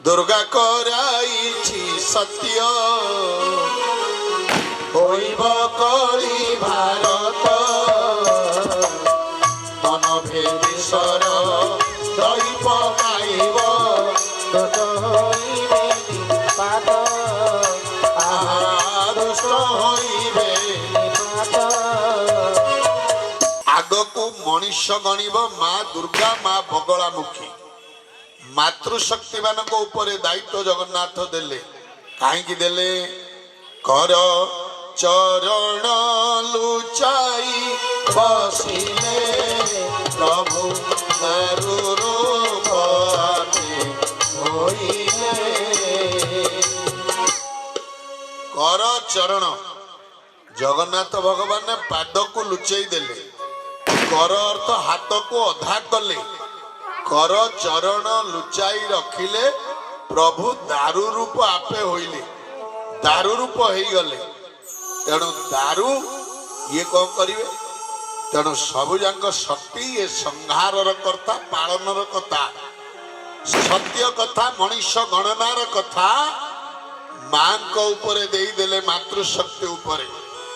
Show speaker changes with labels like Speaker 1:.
Speaker 1: दुर्गा कराइछि सत्य होइब कली भारत मन भेदेश्वर दई पकाइब दुष्ट होइबे आगकू मनीष गणिब माँ दुर्गा माँ बगलामुखी मातृशक्ति मानक उपरे दायित्व जगन्नाथ देले कहीं देले कर चरण लुचाई बसिले प्रभु दारु रूप होइले कर चरण जगन्नाथ भगवान ने पाद को लुचई देले कर अर्थ हाथ को अधा कले कर चरण लुचाई रखिले प्रभु दारु रूप आपे होइले दारु रूप हो गले तेणु दारु ये कौन करिवे तेणु सबुजाक शक्ति ये संहार कर्ता पालन कथा सत्य कथा मनीष गणनार कथा मां को ऊपर दे देले मातृशक्ति ऊपर